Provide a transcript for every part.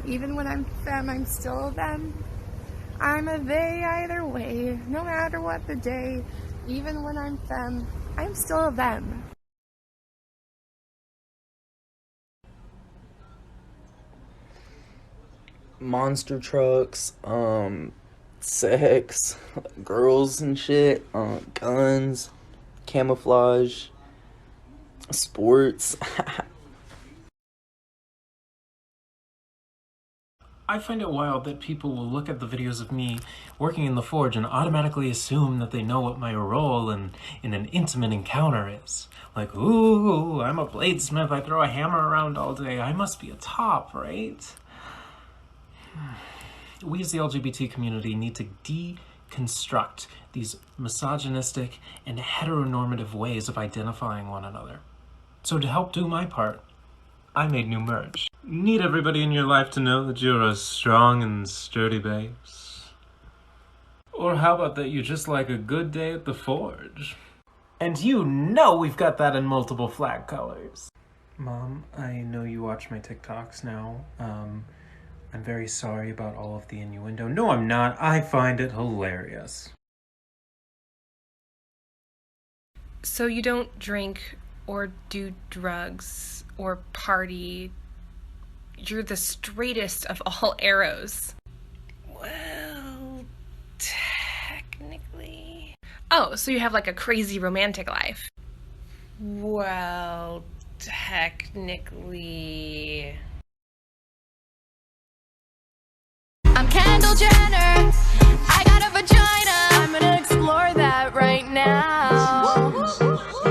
Even when I'm them, I'm still them. I'm a they either way, no matter what the day. Even when I'm them, I'm still them. Monster trucks, sex, girls and shit, guns, camouflage, sports. I find it wild that people will look at the videos of me working in the forge and automatically assume that they know what my role in an intimate encounter is. Like, ooh, I'm a bladesmith, I throw a hammer around all day, I must be a top, right? We as the LGBT community need to deconstruct these misogynistic and heteronormative ways of identifying one another. So to help do my part, I made new merch. Need everybody in your life to know that you're a strong and sturdy base? Or how about that you just like a good day at the forge? And you know we've got that in multiple flag colors. Mom, I know you watch my TikToks now. I'm very sorry about all of the innuendo. No, I'm not. I find it hilarious. So you don't drink or do drugs or party. You're the straightest of all arrows. Well, technically. Oh, so you have like a crazy romantic life. Well, technically. I'm Kendall Jenner. I got a vagina. I'm gonna explore that right now.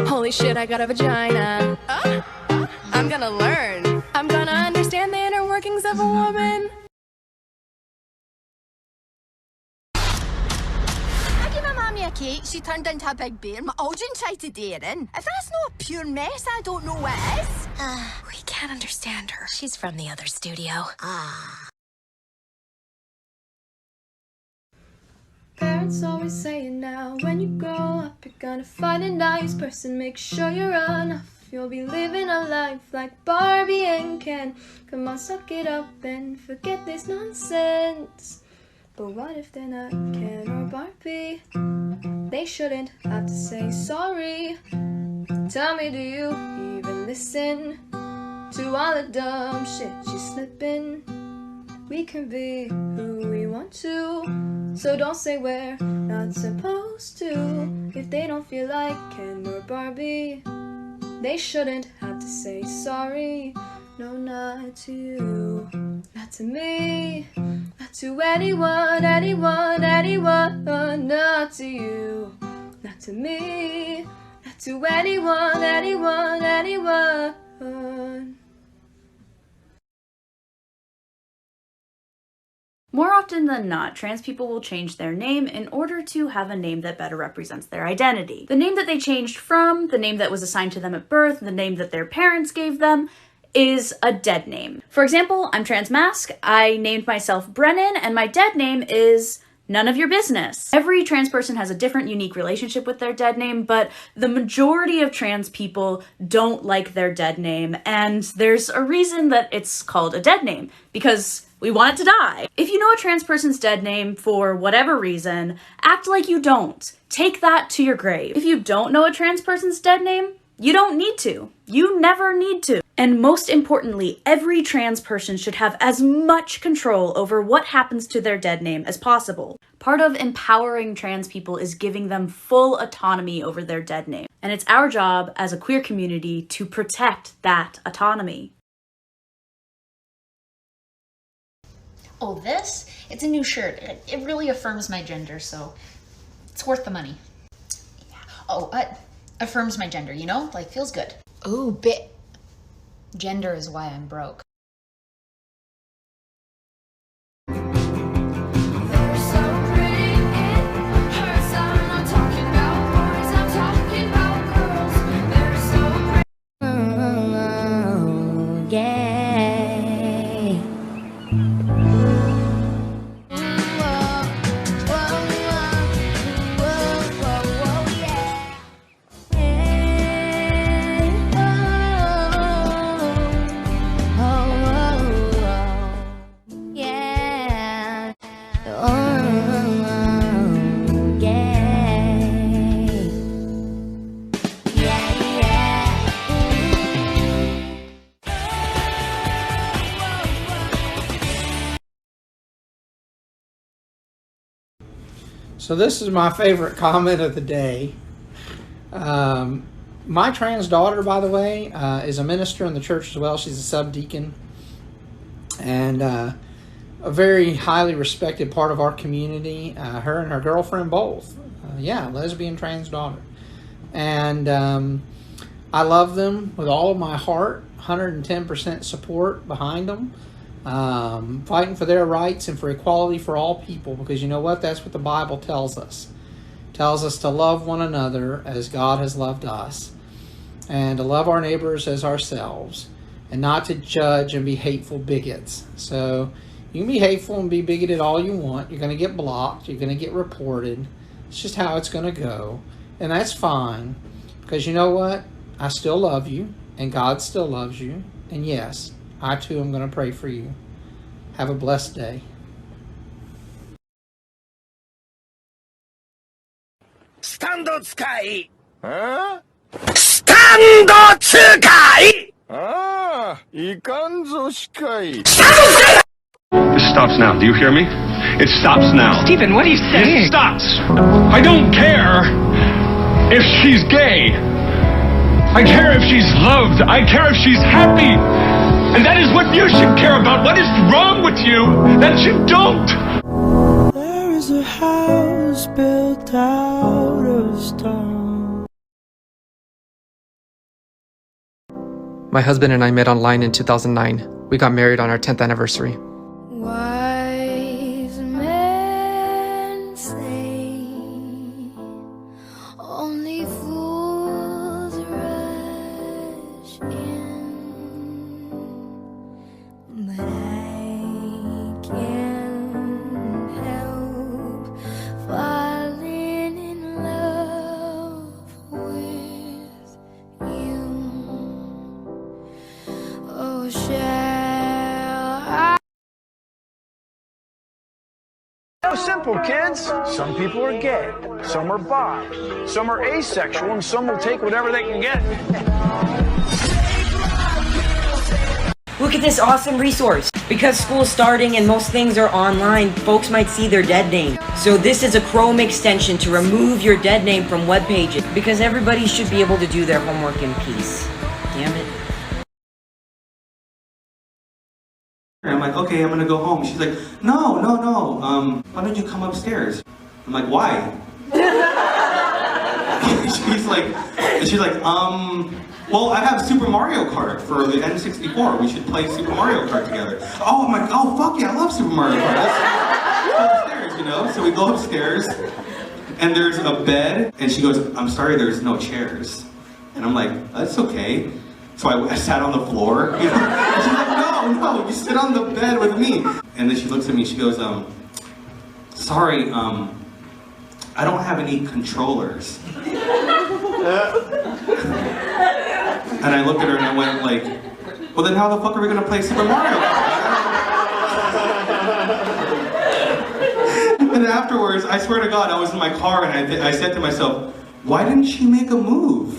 Holy shit, I got a vagina. I'm gonna learn. I'm gonna understand the inner workings of a woman. I gave my mammy a cake, she turned into a big bear. My Aldrin tried to dare in. If that's not a pure mess, I don't know what is. We can't understand her. She's from the other studio. Parents always saying now, when you grow up, you're gonna find a nice person. Make sure you're enough. You'll be living a life like Barbie and Ken. Come on, suck it up and forget this nonsense. But what if they're not Ken or Barbie? They shouldn't have to say sorry. Tell me, do you even listen to all the dumb shit you slip in? We can be who we want to, so don't say we're not supposed to. If they don't feel like Ken or Barbie, they shouldn't have to say sorry. No, not to you, not to me, not to anyone, anyone, anyone. Not to you, not to me, not to anyone, anyone, anyone. More often than not, trans people will change their name in order to have a name that better represents their identity. The name that they changed from, the name that was assigned to them at birth, the name that their parents gave them, is a dead name. For example, I'm trans mask, I named myself Brennan, and my dead name is none of your business. Every trans person has a different, unique relationship with their dead name, but the majority of trans people don't like their dead name, and there's a reason that it's called a dead name, because we want it to die. If you know a trans person's dead name for whatever reason, act like you don't. Take that to your grave. If you don't know a trans person's dead name, you don't need to. You never need to. And most importantly, every trans person should have as much control over what happens to their dead name as possible. Part of empowering trans people is giving them full autonomy over their dead name. And it's our job as a queer community to protect that autonomy. Oh, this? It's a new shirt. It really affirms my gender, so it's worth the money. Yeah. Oh, affirms my gender, you know? Like, feels good. Ooh, gender is why I'm broke. Oh, So this is my favorite comment of the day. My trans daughter, by the way, is a minister in the church as well. She's a subdeacon and a very highly respected part of our community. Her and her girlfriend both. Lesbian trans daughter. And I love them with all of my heart, 110% support behind them. Fighting for their rights and for equality for all people, because you know what? That's what the Bible tells us. It tells us to love one another as God has loved us, and to love our neighbors as ourselves, and not to judge and be hateful bigots. So you can be hateful and be bigoted all you want. You're going to get blocked. You're going to get reported. It's just how it's going to go, and that's fine, because you know what? I still love you, and God still loves you, and yes, I too am going to pray for you. Have a blessed day. Stand 使い。stand 使い。ああ、いかんぞ司会。Stand It stops now. Do you hear me? It stops now. Stephen, what are you saying? It stops. I don't care if she's gay. I care if she's loved. I care if she's happy. And that is what you should care about. What is wrong with you that you don't? There is a house built out of stone. My husband and I met online in 2009. We got married on our 10th anniversary. Wise men say only fools rush in, but I can't help falling in love with you. Oh, shall I? So simple, kids. Some people are gay, some are bi, some are asexual, and some will take whatever they can get. Look at this awesome resource. Because school's starting and most things are online, folks might see their dead name. So this is a Chrome extension to remove your dead name from web pages, because everybody should be able to do their homework in peace. Damn it. I'm like, okay, I'm gonna go home. She's like, no. Why don't you come upstairs? I'm like, why? she's like, well, I have Super Mario Kart for the N64. We should play Super Mario Kart together. Oh, I'm like, oh, fuck yeah, I love Super Mario Kart. Let's go upstairs, you know? So we go upstairs, and there's a bed, and she goes, I'm sorry, there's no chairs. And I'm like, that's okay. So I sat on the floor, you know? And she's like, no, you sit on the bed with me. And then she looks at me, she goes, sorry, I don't have any controllers. And I looked at her and I went like, well then how the fuck are we gonna play Super Mario? And afterwards, I swear to God, I was in my car and I said to myself, why didn't she make a move?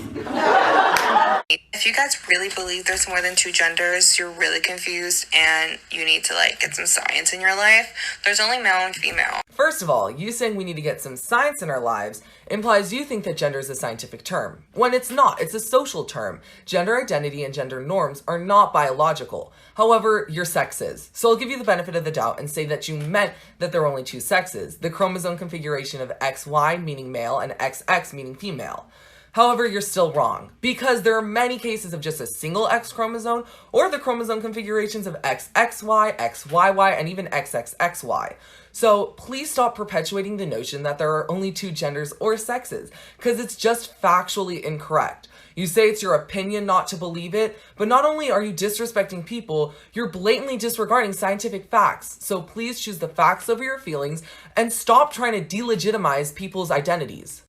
If you guys really believe there's more than two genders, you're really confused and you need to get some science in your life. There's only male and female. First of all, you saying we need to get some science in our lives implies you think that gender is a scientific term, when it's not. It's a social term. Gender identity and gender norms are not biological. However, your sex is. So I'll give you the benefit of the doubt and say that you meant that there are only two sexes, the chromosome configuration of XY, meaning male, and XX, meaning female. However, you're still wrong, because there are many cases of just a single X chromosome, or the chromosome configurations of XXY, XYY, and even XXXY. So please stop perpetuating the notion that there are only two genders or sexes, because it's just factually incorrect. You say it's your opinion not to believe it, but not only are you disrespecting people, you're blatantly disregarding scientific facts. So please choose the facts over your feelings and stop trying to delegitimize people's identities.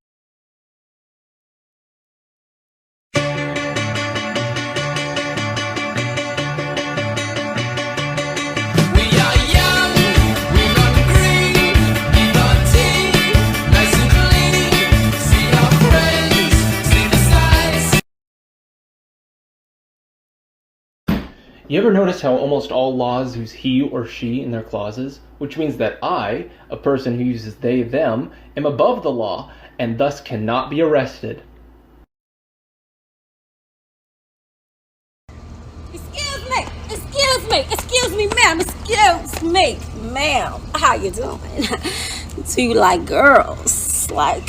You ever notice how almost all laws use he or she in their clauses? Which means that I, a person who uses they, them, am above the law and thus cannot be arrested. Excuse me, ma'am, excuse me, ma'am. How you doing? Do you like girls? Like,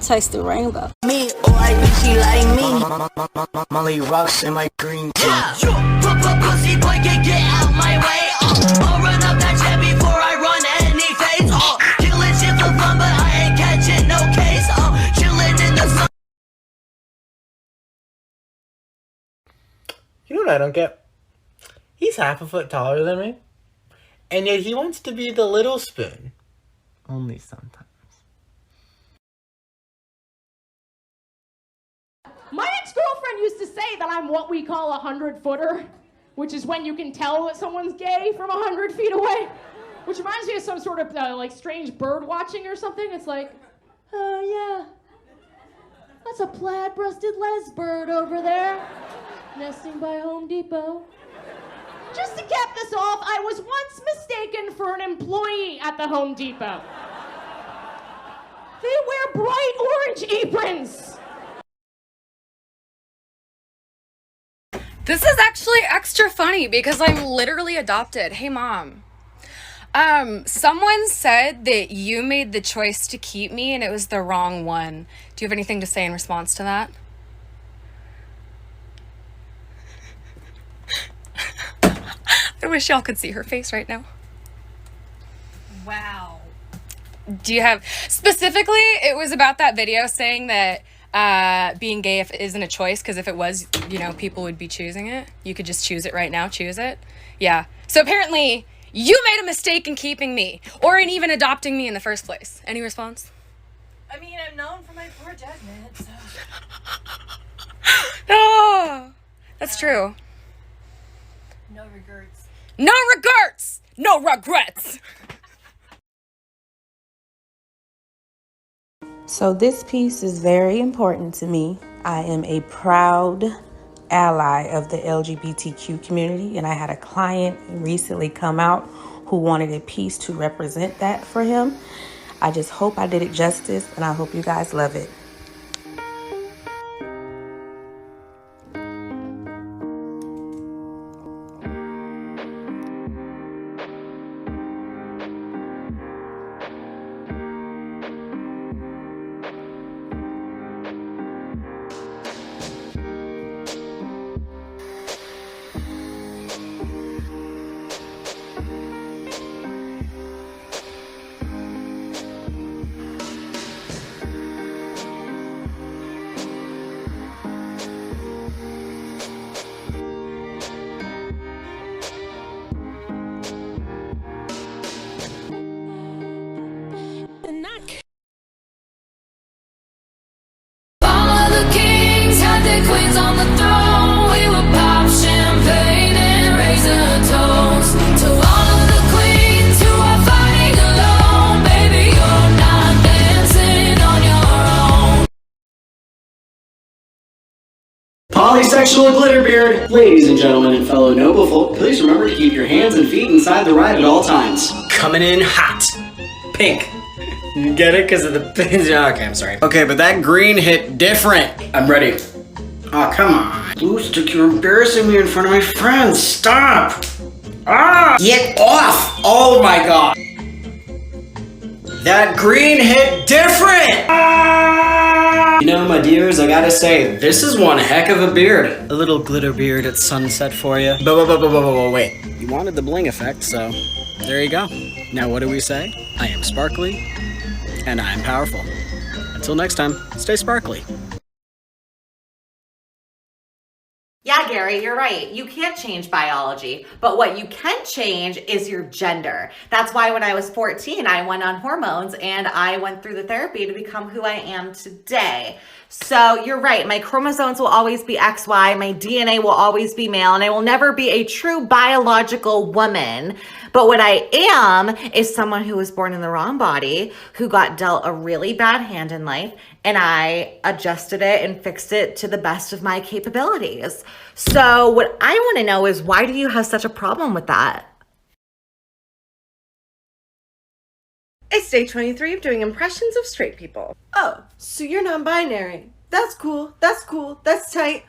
taste the rainbow. Me, or I think she like me. Molly rocks in my green tea. Pussy boy, get out my way. I'll run up that jet before I run any face. Killing shit for fun, but I ain't catching no case. Chilling in the sun. You know what I don't get? He's half a foot taller than me, and yet he wants to be the little spoon. Only sometimes. My ex-girlfriend used to say that I'm what we call a 100-footer, which is when you can tell that someone's gay from 100 feet away, which reminds me of some sort of like strange bird watching or something. It's like, oh yeah, that's a plaid-breasted les bird over there, nesting by Home Depot. Just to cap this off, I was once mistaken for an employee at the Home Depot. They wear bright orange aprons. This is actually extra funny because I'm literally adopted. Hey, Mom. Someone said that you made the choice to keep me and it was the wrong one. Do you have anything to say in response to that? I wish y'all could see her face right now. Wow. Do you have... Specifically, it was about that video saying that being gay isn't a choice, because if it was, you know, people would be choosing it. You could just choose it right now, choose it. Yeah. So apparently, you made a mistake in keeping me, or in even adopting me in the first place. Any response? I mean, I'm known for my poor judgment, so... Oh, that's true. No regrets. No regrets! No regrets! So this piece is very important to me. I am a proud ally of the LGBTQ community, and I had a client recently come out who wanted a piece to represent that for him. I just hope I did it justice, and I hope you guys love it. Queens on the throne, we will pop champagne and raise a toast to all of the queens who are fighting alone. Baby, you're not dancing on your own. Polysexual Glitterbeard. Ladies and gentlemen and fellow noble folk, please remember to keep your hands and feet inside the ride at all times. Coming in hot. Pink. You get it? Because of the pins. Okay, I'm sorry. Okay, but that green hit different. I'm ready. Oh, come on. Blue stick, you're embarrassing me in front of my friends. Stop. Ah! Get off. Oh my god. That green hit different. Ah! You know, my dears, I gotta say, this is one heck of a beard. A little glitter beard at sunset for you. Wait. You wanted the bling effect, so there you go. Now what do we say? I am sparkly, and I am powerful. Until next time, stay sparkly. Yeah, Gary, you're right. You can't change biology, but what you can change is your gender. That's why when I was 14, I went on hormones and I went through the therapy to become who I am today. So you're right. My chromosomes will always be XY. My DNA will always be male, and I will never be a true biological woman. But what I am is someone who was born in the wrong body, who got dealt a really bad hand in life, and I adjusted it and fixed it to the best of my capabilities. So what I want to know is, why do you have such a problem with that? It's day 23 of doing impressions of straight people. Oh, so you're non-binary. That's cool. That's cool. That's tight.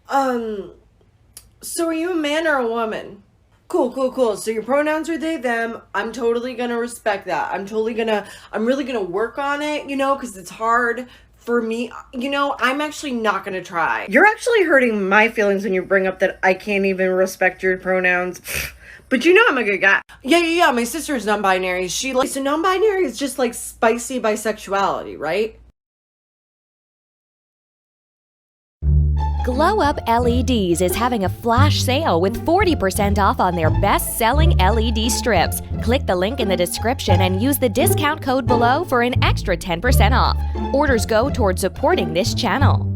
So are you a man or a woman? Cool. So your pronouns are they, them. I'm totally gonna respect that. I'm really gonna work on it, because it's hard for me. I'm actually not gonna try. You're actually hurting my feelings when you bring up that I can't even respect your pronouns. But I'm a good guy. Yeah. My sister's non-binary. So non-binary is just like spicy bisexuality, right? Glow Up LEDs is having a flash sale with 40% off on their best-selling LED strips. Click the link in the description and use the discount code below for an extra 10% off. Orders go towards supporting this channel.